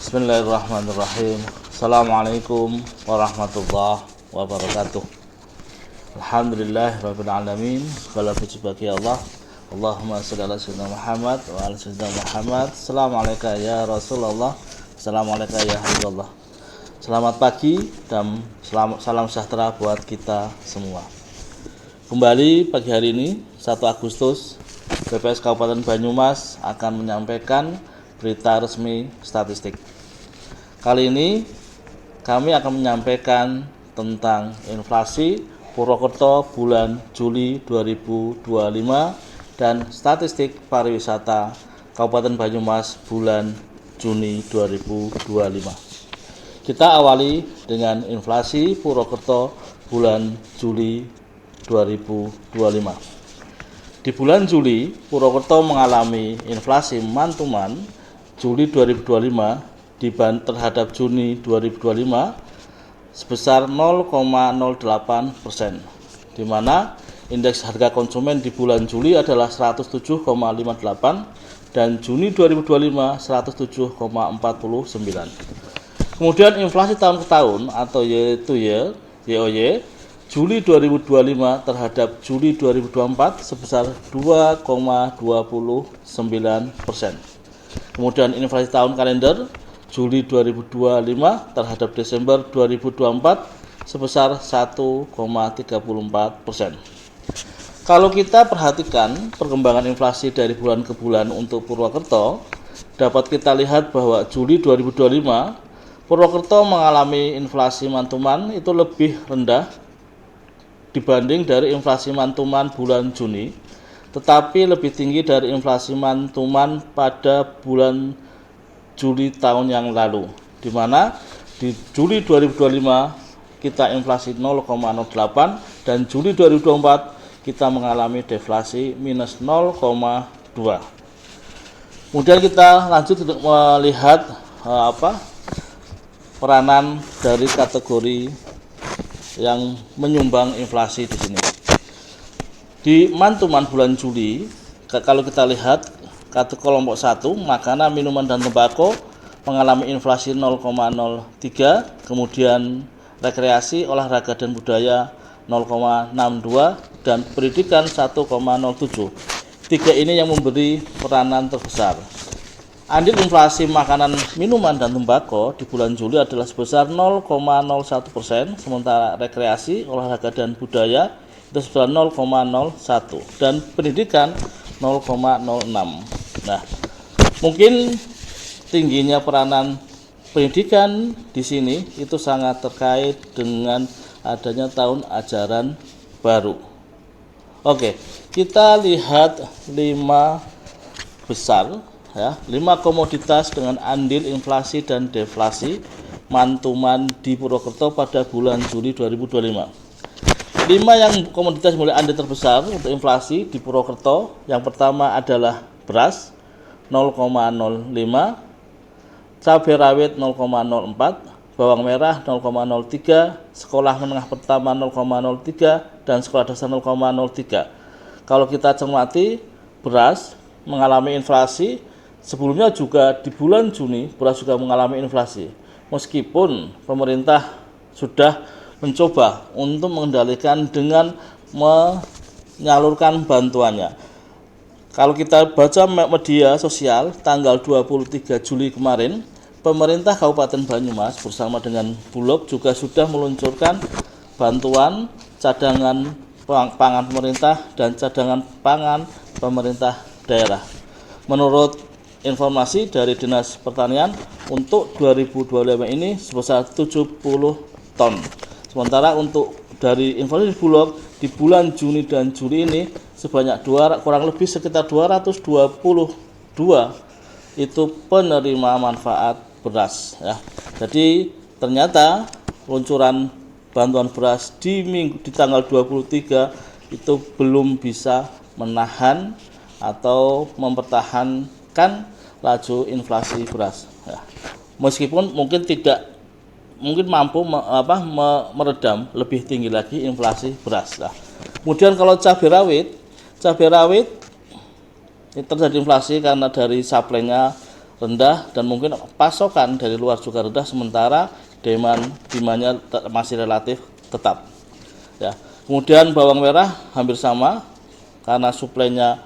Bismillahirrahmanirrahim. Assalamualaikum warahmatullahi wabarakatuh. Alhamdulillahirabbil alamin. Segala puji bagi Allah. Allahumma shalli ala sayyidina Muhammad wa ala sayyidina Muhammad. Assalamualaikum ya Rasulullah. Assalamualaikum ya Habibullah. Selamat pagi dan salam sejahtera buat kita semua. Kembali pagi hari ini 1 Agustus BPS Kabupaten Banyumas akan menyampaikan berita resmi statistik. Kali ini kami akan menyampaikan tentang inflasi Purwokerto bulan Juli 2025 dan statistik pariwisata Kabupaten Banyumas bulan Juni 2025. Kita awali dengan inflasi Purwokerto bulan Juli 2025. Di bulan Juli, Purwokerto mengalami inflasi mantuman Juli 2025 terhadap Juni 2025 sebesar 0,08%, di mana indeks harga konsumen di bulan Juli adalah 107,58 dan Juni 2025 107,49. Kemudian inflasi tahun ke tahun atau YoY Juli 2025 terhadap Juli 2024 sebesar 2,29%. Kemudian inflasi tahun kalender Juli 2025 terhadap Desember 2024 sebesar 1,34%. Kalau kita perhatikan perkembangan inflasi dari bulan ke bulan untuk Purwokerto, dapat kita lihat bahwa Juli 2025 Purwokerto mengalami inflasi mantuman itu lebih rendah dibanding dari inflasi mantuman bulan Juni, tetapi lebih tinggi dari inflasi mantuman pada bulan Juli tahun yang lalu, di mana di Juli 2025 kita inflasi 0,08 dan Juli 2024 kita mengalami deflasi minus 0,2. Kemudian kita lanjut untuk melihat peranan dari kategori yang menyumbang inflasi di sini. Di mantuman bulan Juli, kalau kita lihat kelompok 1, makanan, minuman dan tembakau mengalami inflasi 0,03, kemudian rekreasi, olahraga dan budaya 0,62 dan pendidikan 1,07. Tiga ini yang memberi peranan terbesar. Andil inflasi makanan, minuman dan tembakau di bulan Juli adalah sebesar 0,01%, sementara rekreasi, olahraga dan budaya itu sebesar 0,01 dan pendidikan 0,06. Nah, mungkin tingginya peranan pendidikan di sini itu sangat terkait dengan adanya tahun ajaran baru. Oke, kita lihat 5 besar ya, 5 komoditas dengan andil inflasi dan deflasi mantuman di Purwokerto pada bulan Juli 2025. 5 yang komoditas mulai andil terbesar untuk inflasi di Purwokerto. Yang pertama adalah beras 0,05, cabai rawit 0,04, bawang merah 0,03, sekolah menengah pertama 0,03 dan sekolah dasar 0,03. Kalau kita cermati, beras mengalami inflasi. Sebelumnya juga di bulan Juni beras juga mengalami inflasi. Meskipun pemerintah sudah mencoba untuk mengendalikan dengan menyalurkan bantuannya. Kalau kita baca media sosial tanggal 23 Juli kemarin, pemerintah Kabupaten Banyumas bersama dengan Bulog juga sudah meluncurkan bantuan cadangan pangan pemerintah dan cadangan pangan pemerintah daerah. Menurut informasi dari Dinas Pertanian, untuk 2025 ini sebesar 70 ton. Sementara untuk dari informasi Bulog di bulan Juni dan Juli ini sebanyak kurang lebih sekitar 222 itu penerima manfaat beras ya. Jadi ternyata peluncuran bantuan beras di tanggal 23 itu belum bisa menahan atau mempertahankan laju inflasi beras ya. Meskipun mungkin mampu meredam lebih tinggi lagi inflasi beras lah. Kemudian kalau cabai rawit ini terjadi inflasi karena dari suplainya rendah dan mungkin pasokan dari luar juga rendah, sementara demandnya masih relatif tetap. Ya. Kemudian bawang merah hampir sama karena suplainya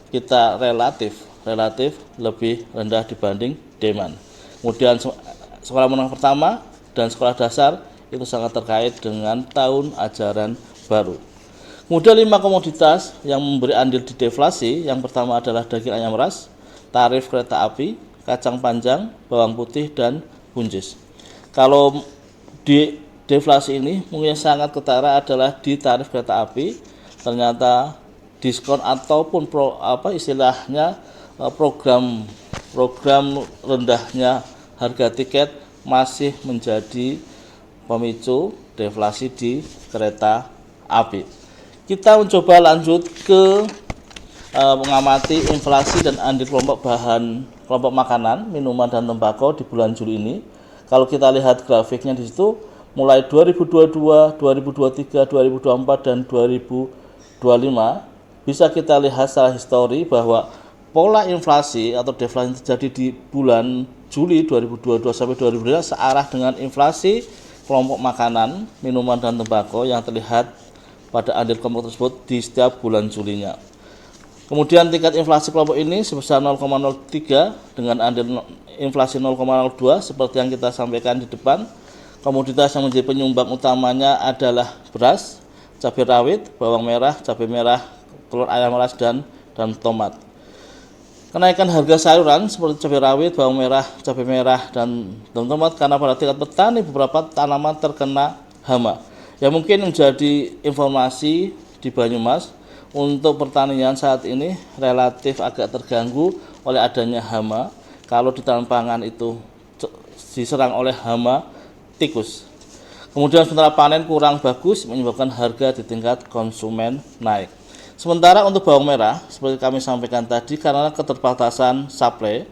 kita relatif lebih rendah dibanding demand. Kemudian sekolah menengah pertama dan sekolah dasar itu sangat terkait dengan tahun ajaran baru. Kemudian 5 komoditas yang memberi andil di deflasi, yang pertama adalah daging ayam ras, tarif kereta api, kacang panjang, bawang putih, dan buncis. Kalau di deflasi ini mungkin sangat ketara adalah di tarif kereta api, ternyata diskon ataupun istilahnya program rendahnya harga tiket masih menjadi pemicu deflasi di kereta api. Kita mencoba lanjut ke mengamati inflasi dan andil kelompok makanan, minuman, dan tembakau di bulan Juli ini. Kalau kita lihat grafiknya di situ, mulai 2022, 2023, 2024, dan 2025, bisa kita lihat secara histori bahwa pola inflasi atau deflasi yang terjadi di bulan Juli 2022 sampai 2025 searah dengan inflasi kelompok makanan, minuman, dan tembakau yang terlihat pada andil kelompok tersebut di setiap bulan Julinya. Kemudian tingkat inflasi kelompok ini sebesar 0,03 dengan andil inflasi 0,02 seperti yang kita sampaikan di depan. Komoditas yang menjadi penyumbang utamanya adalah beras, cabai rawit, bawang merah, cabai merah, telur ayam ras, dan tomat. Kenaikan harga sayuran seperti cabai rawit, bawang merah, cabai merah, dan tomat karena pada tingkat petani beberapa tanaman terkena hama. Ya, mungkin menjadi informasi di Banyumas untuk pertanian saat ini relatif agak terganggu oleh adanya hama. Kalau di tanaman pangan itu diserang oleh hama tikus. Kemudian sementara panen kurang bagus menyebabkan harga di tingkat konsumen naik. Sementara untuk bawang merah seperti kami sampaikan tadi, karena keterbatasan supply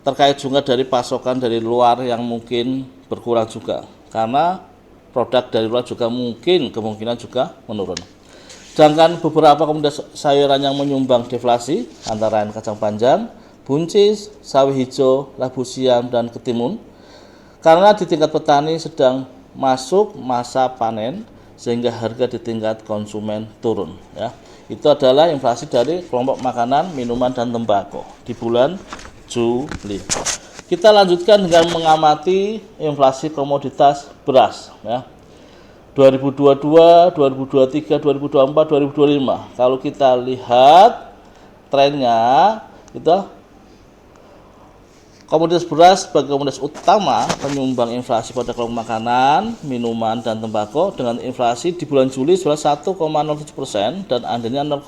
terkait juga dari pasokan dari luar yang mungkin berkurang juga, karena produk dari luar juga kemungkinan juga menurun. Sedangkan beberapa komoditas sayuran yang menyumbang deflasi antara lain kacang panjang, buncis, sawi hijau, labu siam, dan ketimun, karena di tingkat petani sedang masuk masa panen sehingga harga di tingkat konsumen turun. Ya, itu adalah inflasi dari kelompok makanan, minuman, dan tembakau di bulan Juli. Kita lanjutkan dengan mengamati inflasi komoditas beras. Ya. 2022, 2023, 2024, 2025. Kalau kita lihat trennya, itu komoditas beras sebagai komoditas utama penyumbang inflasi pada kelompok makanan, minuman, dan tembakau dengan inflasi di bulan Juli sebesar 1,07% dan andilnya 0,05%.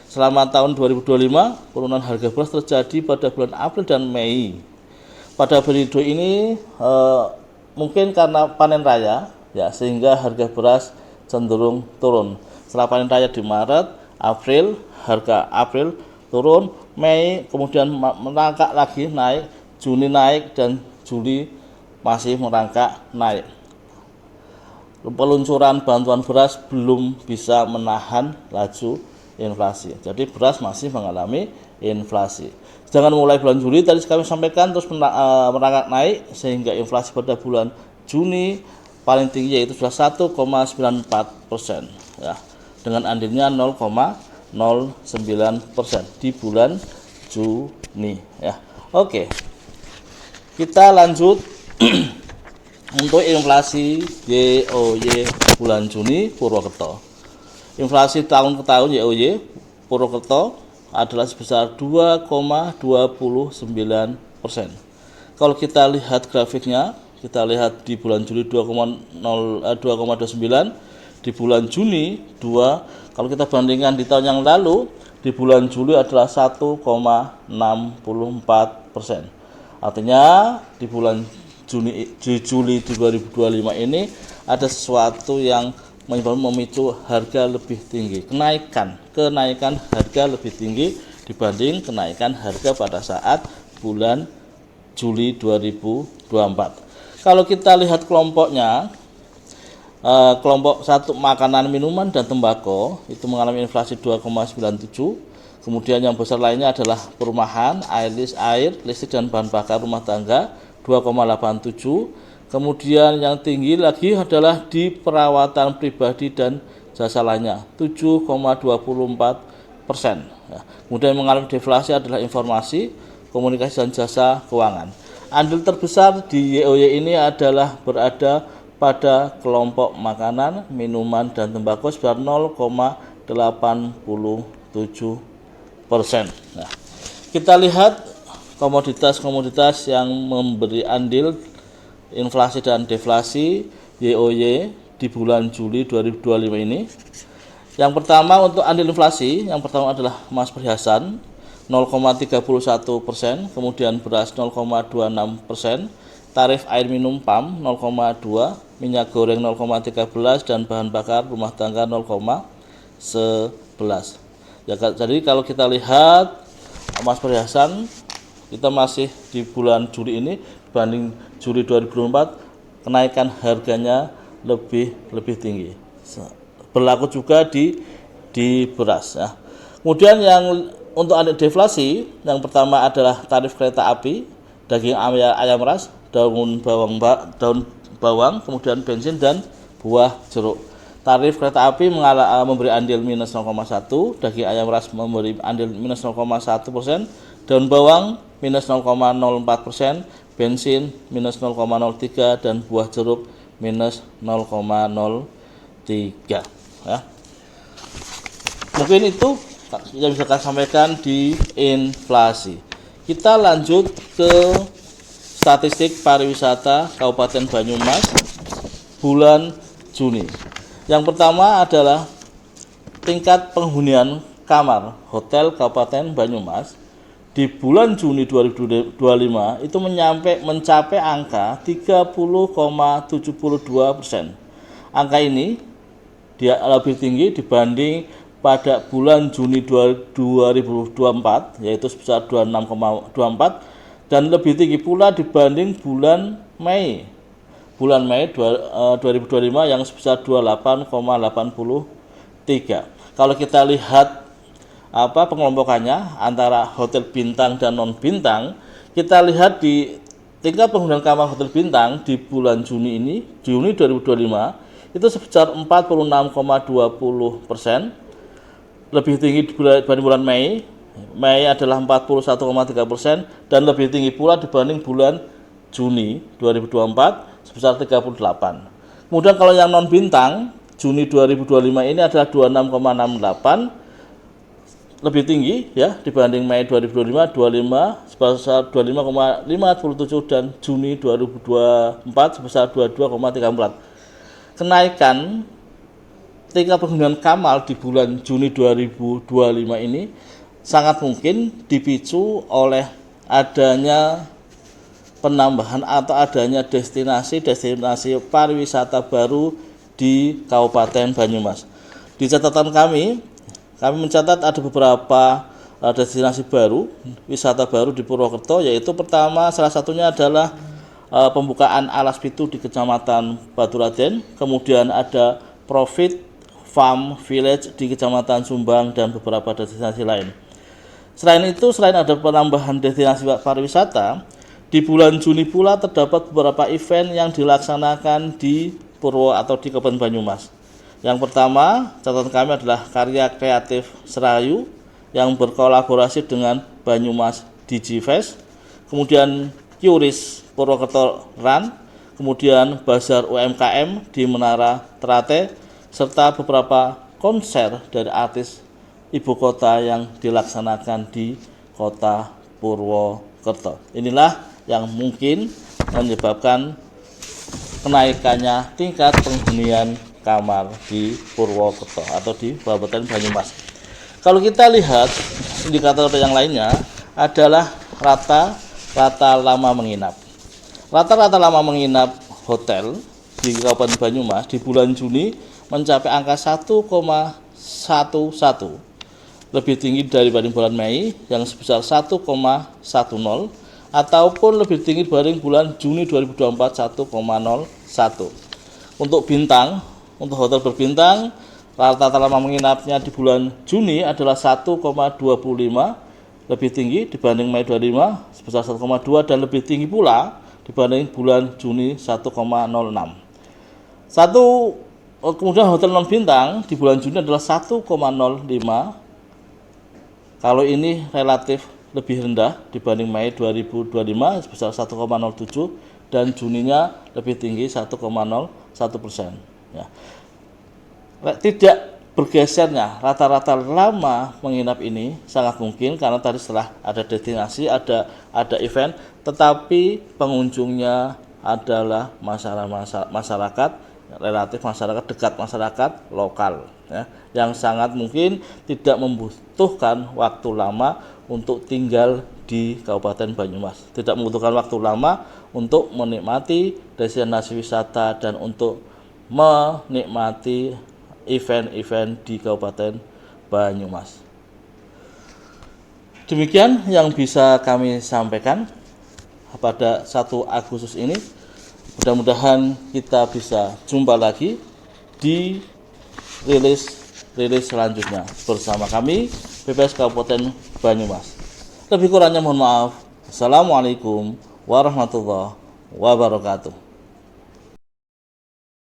Selama tahun 2025, penurunan harga beras terjadi pada bulan April dan Mei. Pada periode ini mungkin karena panen raya, ya, sehingga harga beras cenderung turun. Setelah panen raya di Maret, April, harga April turun, Mei kemudian merangkak lagi naik, Juni naik, dan Juli masih merangkak naik. Peluncuran bantuan beras belum bisa menahan laju inflasi. Jadi beras masih mengalami inflasi. Sedangkan mulai bulan Juli tadi kami sampaikan terus merangkak naik sehingga inflasi pada bulan Juni paling tinggi yaitu sudah 1,94%, ya, dengan andilnya 0,09% di bulan Juni, ya. Oke. Kita lanjut untuk inflasi YoY bulan Juni Purwokerto. Inflasi tahun ke tahun YoY Purwokerto adalah sebesar 2,29%. Kalau kita lihat grafiknya, kita lihat di bulan Juli 2,29, di bulan Juni 2. Kalau kita bandingkan di tahun yang lalu, di bulan Juli adalah 1,64%. Artinya di bulan Juli 2025 ini ada sesuatu yang memicu harga lebih tinggi, kenaikan harga lebih tinggi dibanding kenaikan harga pada saat bulan Juli 2024. Kalau kita lihat kelompoknya, kelompok 1 makanan, minuman, dan tembakau itu mengalami inflasi 2,97, Kemudian yang besar lainnya adalah perumahan, air listrik dan bahan bakar rumah tangga 2,87. Kemudian yang tinggi lagi adalah di perawatan pribadi dan jasa lainnya 7,24%. Ya. Kemudian yang mengalami deflasi adalah informasi, komunikasi dan jasa keuangan. Andil terbesar di YOY ini adalah berada pada kelompok makanan, minuman dan tembakau sebesar 0,87%. Nah, kita lihat komoditas-komoditas yang memberi andil inflasi dan deflasi YOY di bulan Juli 2025 ini. Yang pertama untuk andil inflasi, yang pertama adalah emas perhiasan 0,31%, kemudian beras 0,26%, tarif air minum PAM 0,2%, minyak goreng 0,13% dan bahan bakar rumah tangga 0,11%. Ya, jadi kalau kita lihat emas perhiasan, kita masih di bulan Juli ini dibanding Juli 2024 kenaikan harganya lebih tinggi. Berlaku juga di beras. Ya. Kemudian yang untuk andil deflasi, yang pertama adalah tarif kereta api, daging ayam ras, daun bawang, kemudian bensin dan buah jeruk. Tarif kereta api memberi andil minus 0,1, daging ayam ras memberi andil minus 0,1%, daun bawang minus 0,04%, bensin minus 0,03 dan buah jeruk minus 0,03. Ya. Mungkin itu yang bisa saya sampaikan di inflasi. Kita lanjut ke statistik pariwisata Kabupaten Banyumas bulan Juni. Yang pertama adalah tingkat penghunian kamar hotel Kabupaten Banyumas di bulan Juni 2025 itu mencapai angka 30,72%. Angka ini dia lebih tinggi dibanding pada bulan Juni 2024, yaitu sebesar 26,24, dan lebih tinggi pula dibanding bulan Mei 2025 yang sebesar 28,83. Kalau kita lihat pengelompokannya antara hotel bintang dan non bintang, kita lihat di tingkat penghunian kamar hotel bintang di bulan Juni 2025 itu sebesar 46,20%, lebih tinggi dibanding bulan Mei adalah 41,3% dan lebih tinggi pula dibanding bulan Juni 2024 sebesar 38. Kemudian kalau yang non bintang Juni 2025 ini adalah 26,68, lebih tinggi ya dibanding Mei 2025 sebesar 25,57 dan Juni 2024 sebesar 22,34. Kenaikan tingkat penghunian kamar di bulan Juni 2025 ini sangat mungkin dipicu oleh adanya penambahan atau adanya destinasi pariwisata baru di Kabupaten Banyumas. Di catatan kami mencatat ada beberapa destinasi baru, wisata baru di Purwokerto, yaitu pertama salah satunya adalah pembukaan Alas Pitu di Kecamatan Baturaden, kemudian ada Profit Farm Village di Kecamatan Sumbang dan beberapa destinasi lain. Selain ada penambahan destinasi pariwisata, di bulan Juni pula terdapat beberapa event yang dilaksanakan di Purwo atau di Kabupaten Banyumas. Yang pertama, catatan kami adalah karya kreatif Serayu yang berkolaborasi dengan Banyumas Digifest, kemudian Qris Purwokerto Run, kemudian Bazar UMKM di Menara Terate, serta beberapa konser dari artis ibu kota yang dilaksanakan di kota Purwokerto. Inilah yang mungkin menyebabkan kenaikannya tingkat penghunian kamar di Purwokerto atau di Kabupaten Banyumas. Kalau kita lihat indikator yang lainnya adalah rata lama menginap. Rata-rata lama menginap hotel di Kabupaten Banyumas di bulan Juni mencapai angka 1,11, lebih tinggi dibanding bulan Mei yang sebesar 1,10, ataupun lebih tinggi dibanding bulan Juni 2024 1,01. Untuk hotel berbintang Rata-rata lama menginapnya di bulan Juni adalah 1,25, lebih tinggi dibanding Mei 25 sebesar 1,2 dan lebih tinggi pula dibanding bulan Juni 1,06. Kemudian hotel non bintang di bulan Juni adalah 1,05. Kalau ini relatif lebih rendah dibanding Mei 2025 sebesar 1,07 dan Juninya lebih tinggi 1,01%. Ya. Tidak bergesernya rata-rata lama menginap ini sangat mungkin karena tadi setelah ada destinasi, ada event, tetapi pengunjungnya adalah masyarakat relatif, masyarakat dekat, masyarakat lokal, ya, yang sangat mungkin tidak membutuhkan waktu lama untuk tinggal di Kabupaten Banyumas, tidak membutuhkan waktu lama untuk menikmati destinasi wisata dan untuk menikmati event-event di Kabupaten Banyumas. Demikian yang bisa kami sampaikan pada 1 Agustus ini. Mudah-mudahan kita bisa jumpa lagi di rilis selanjutnya bersama kami BPS Kabupaten Banyumas. Lebih kurangnya mohon maaf. Assalamualaikum warahmatullahi wabarakatuh.